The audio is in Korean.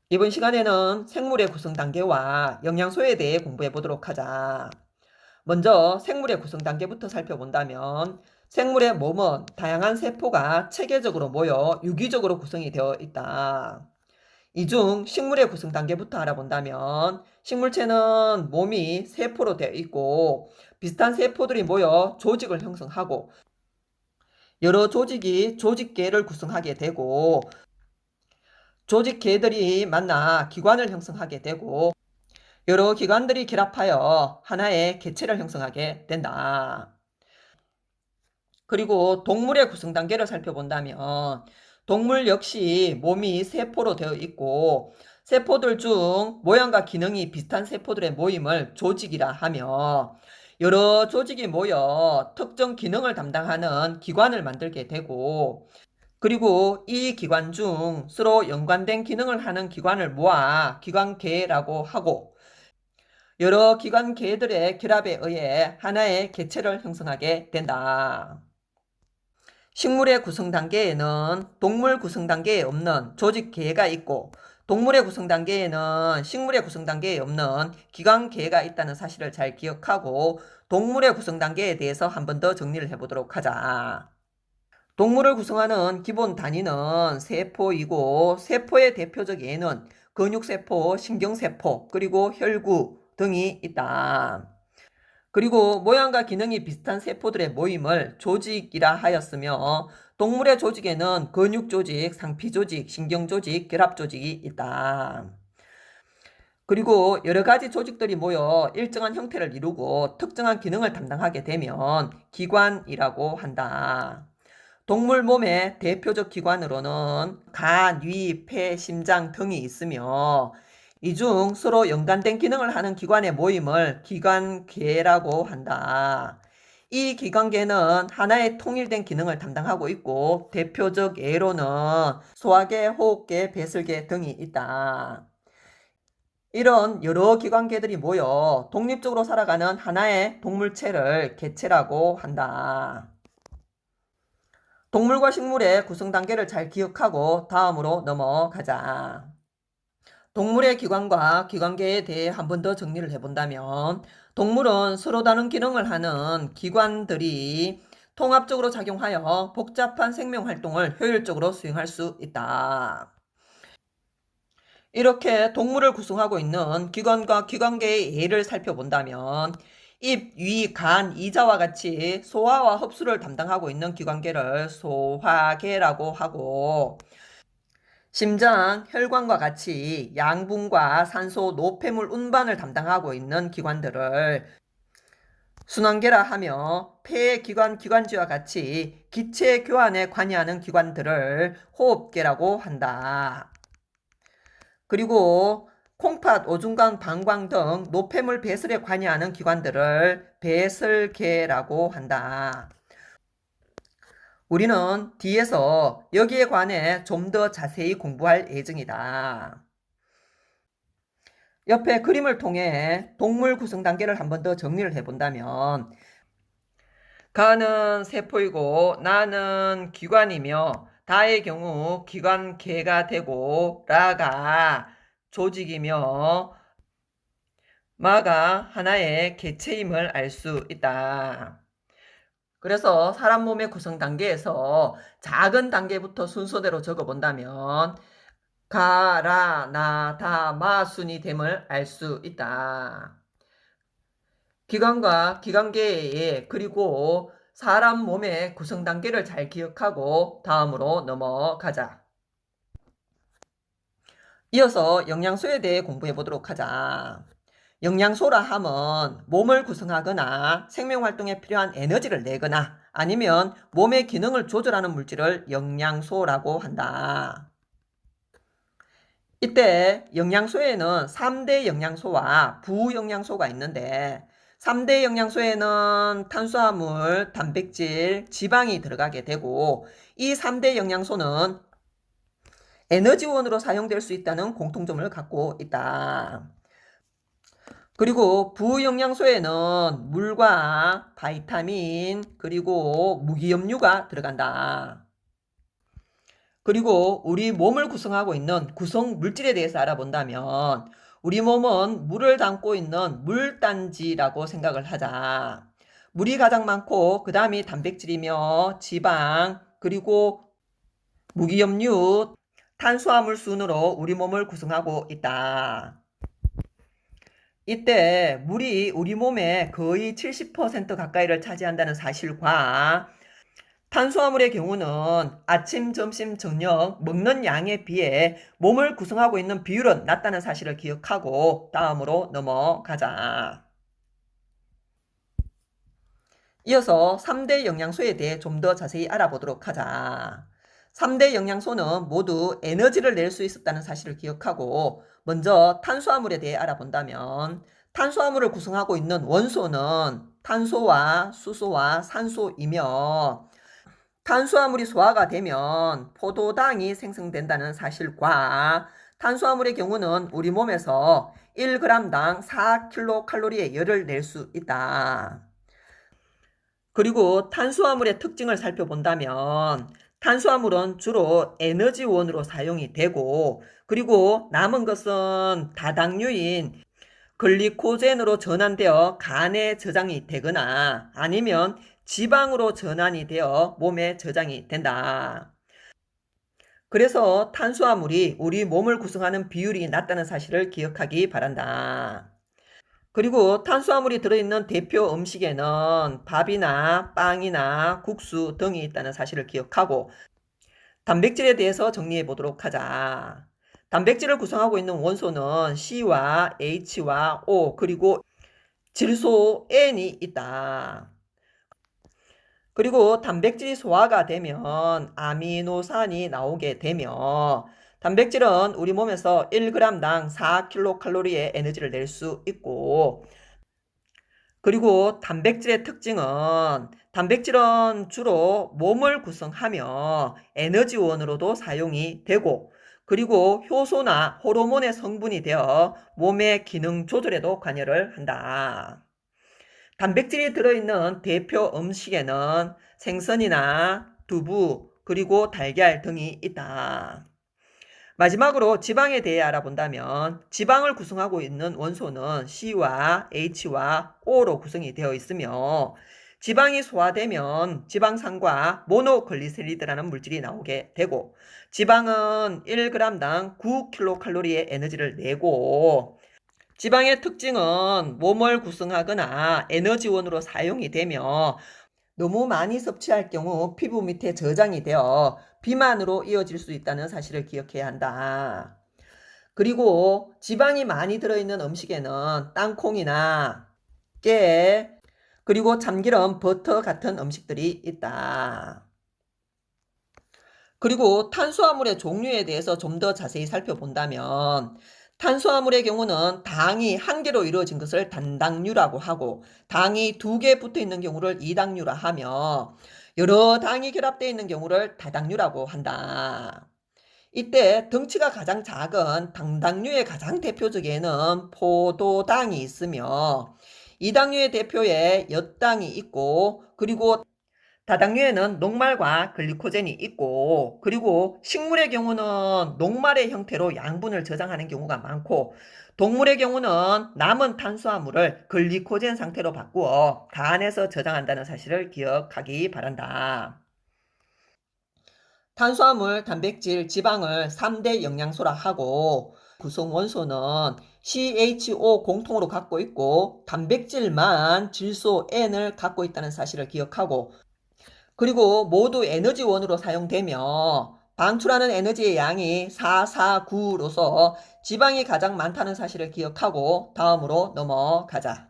이번 시간에는 생물의 구성 단계와 영양소에 대해 공부해 보도록 하자. 먼저 생물의 구성 단계부터 살펴본다면 생물의 몸은 다양한 세포가 체계적으로 모여 유기적으로 구성이 되어 있다. 이 중 식물의 구성 단계부터 알아본다면 식물체는 몸이 세포로 되어 있고 비슷한 세포들이 모여 조직을 형성하고 여러 조직이 조직계를 구성하게 되고 조직계들이 만나 기관을 형성하게 되고 여러 기관들이 결합하여 하나의 개체를 형성하게 된다. 그리고 동물의 구성 단계를 살펴본다면 동물 역시 몸이 세포로 되어 있고 세포들 중 모양과 기능이 비슷한 세포들의 모임을 조직이라 하며 여러 조직이 모여 특정 기능을 담당하는 기관을 만들게 되고 그리고 이 기관 중 서로 연관된 기능을 하는 기관을 모아 기관계라고 하고 여러 기관계들의 결합에 의해 하나의 개체를 형성하게 된다. 식물의 구성 단계에는 동물 구성 단계에 없는 조직계가 있고 동물의 구성 단계에는 식물의 구성 단계에 없는 기관계가 있다는 사실을 잘 기억하고 동물의 구성 단계에 대해서 한 번 더 정리를 해보도록 하자. 동물을 구성하는 기본 단위는 세포이고 세포의 대표적 예는 근육세포, 신경세포, 그리고 혈구 등이 있다. 그리고 모양과 기능이 비슷한 세포들의 모임을 조직이라 하였으며 동물의 조직에는 근육조직, 상피조직, 신경조직, 결합조직이 있다. 그리고 여러 가지 조직들이 모여 일정한 형태를 이루고 특정한 기능을 담당하게 되면 기관이라고 한다. 동물 몸의 대표적 기관으로는 간, 위, 폐, 심장 등이 있으며 이 중 서로 연관된 기능을 하는 기관의 모임을 기관계라고 한다. 이 기관계는 하나의 통일된 기능을 담당하고 있고 대표적 예로는 소화계, 호흡계, 배설계 등이 있다. 이런 여러 기관계들이 모여 독립적으로 살아가는 하나의 동물체를 개체라고 한다. 동물과 식물의 구성 단계를 잘 기억하고 다음으로 넘어가자. 동물의 기관과 기관계에 대해 한 번 더 정리를 해본다면 동물은 서로 다른 기능을 하는 기관들이 통합적으로 작용하여 복잡한 생명활동을 효율적으로 수행할 수 있다. 이렇게 동물을 구성하고 있는 기관과 기관계의 예를 살펴본다면 입, 위, 간, 이자와 같이 소화와 흡수를 담당하고 있는 기관계를 소화계라고 하고 심장, 혈관과 같이 양분과 산소, 노폐물 운반을 담당하고 있는 기관들을 순환계라 하며 폐 기관, 기관지와 같이 기체 교환에 관여하는 기관들을 호흡계라고 한다. 그리고 콩팥, 오줌관, 방광 등 노폐물 배설에 관여하는 기관들을 배설계라고 한다. 우리는 뒤에서 여기에 관해 좀 더 자세히 공부할 예정이다. 옆에 그림을 통해 동물 구성 단계를 한 번 더 정리를 해본다면 가는 세포이고 나는 기관이며 다의 경우 기관계가 되고 라가 조직이며 마가 하나의 개체임을 알 수 있다. 그래서 사람 몸의 구성 단계에서 작은 단계부터 순서대로 적어본다면 가, 라, 나, 다, 마 순이 됨을 알 수 있다. 기관과 기관계의 그리고 사람 몸의 구성 단계를 잘 기억하고 다음으로 넘어가자. 이어서 영양소에 대해 공부해 보도록 하자. 영양소라 함은 몸을 구성하거나 생명활동에 필요한 에너지를 내거나 아니면 몸의 기능을 조절하는 물질을 영양소라고 한다. 이때 영양소에는 3대 영양소와 부영양소가 있는데 3대 영양소에는 탄수화물, 단백질, 지방이 들어가게 되고 이 3대 영양소는 에너지원으로 사용될 수 있다는 공통점을 갖고 있다. 그리고 부영양소에는 물과 바이타민 그리고 무기염류가 들어간다. 그리고 우리 몸을 구성하고 있는 구성 물질에 대해서 알아본다면 우리 몸은 물을 담고 있는 물단지라고 생각을 하자. 물이 가장 많고 그 다음이 단백질이며 지방 그리고 무기염류, 탄수화물 순으로 우리 몸을 구성하고 있다. 이때 물이 우리 몸의 거의 70% 가까이를 차지한다는 사실과 탄수화물의 경우는 아침, 점심, 저녁 먹는 양에 비해 몸을 구성하고 있는 비율은 낮다는 사실을 기억하고 다음으로 넘어가자. 이어서 3대 영양소에 대해 좀 더 자세히 알아보도록 하자. 3대 영양소는 모두 에너지를 낼 수 있었다는 사실을 기억하고 먼저 탄수화물에 대해 알아본다면 탄수화물을 구성하고 있는 원소는 탄소와 수소와 산소이며 탄수화물이 소화가 되면 포도당이 생성된다는 사실과 탄수화물의 경우는 우리 몸에서 1g당 4kcal의 열을 낼 수 있다. 그리고 탄수화물의 특징을 살펴본다면 탄수화물은 주로 에너지원으로 사용이 되고 그리고 남은 것은 다당류인 글리코젠으로 전환되어 간에 저장이 되거나 아니면 지방으로 전환이 되어 몸에 저장이 된다. 그래서 탄수화물이 우리 몸을 구성하는 비율이 낮다는 사실을 기억하기 바란다. 그리고 탄수화물이 들어있는 대표 음식에는 밥이나 빵이나 국수 등이 있다는 사실을 기억하고 단백질에 대해서 정리해 보도록 하자. 단백질을 구성하고 있는 원소는 C와 H와 O 그리고 질소 N이 있다. 그리고 단백질이 소화가 되면 아미노산이 나오게 되며 단백질은 우리 몸에서 1g당 4kcal의 에너지를 낼 수 있고 그리고 단백질의 특징은 단백질은 주로 몸을 구성하며 에너지원으로도 사용이 되고 그리고 효소나 호르몬의 성분이 되어 몸의 기능 조절에도 관여를 한다. 단백질이 들어있는 대표 음식에는 생선이나 두부 그리고 달걀 등이 있다. 마지막으로 지방에 대해 알아본다면 지방을 구성하고 있는 원소는 C와 H와 O로 구성이 되어 있으며 지방이 소화되면 지방산과 모노글리세리드라는 물질이 나오게 되고 지방은 1g당 9kcal의 에너지를 내고 지방의 특징은 몸을 구성하거나 에너지원으로 사용이 되며 너무 많이 섭취할 경우 피부 밑에 저장이 되어 비만으로 이어질 수 있다는 사실을 기억해야 한다. 그리고 지방이 많이 들어있는 음식에는 땅콩이나 깨, 그리고 참기름, 버터 같은 음식들이 있다. 그리고 탄수화물의 종류에 대해서 좀 더 자세히 살펴본다면 탄수화물의 경우는 당이 한 개로 이루어진 것을 단당류라고 하고 당이 두 개 붙어 있는 경우를 이당류라 하며 여러 당이 결합되어 있는 경우를 다당류라고 한다. 이때 덩치가 가장 작은 당당류의 가장 대표적에는 포도당이 있으며 이당류의 대표에 엿당이 있고 그리고 다당류에는 녹말과 글리코젠이 있고 그리고 식물의 경우는 녹말의 형태로 양분을 저장하는 경우가 많고 동물의 경우는 남은 탄수화물을 글리코젠 상태로 바꾸어 간에서 저장한다는 사실을 기억하기 바란다. 탄수화물, 단백질, 지방을 3대 영양소라 하고 구성 원소는 CHO 공통으로 갖고 있고 단백질만 질소 N을 갖고 있다는 사실을 기억하고 그리고 모두 에너지원으로 사용되며 방출하는 에너지의 양이 449로서 지방이 가장 많다는 사실을 기억하고 다음으로 넘어가자.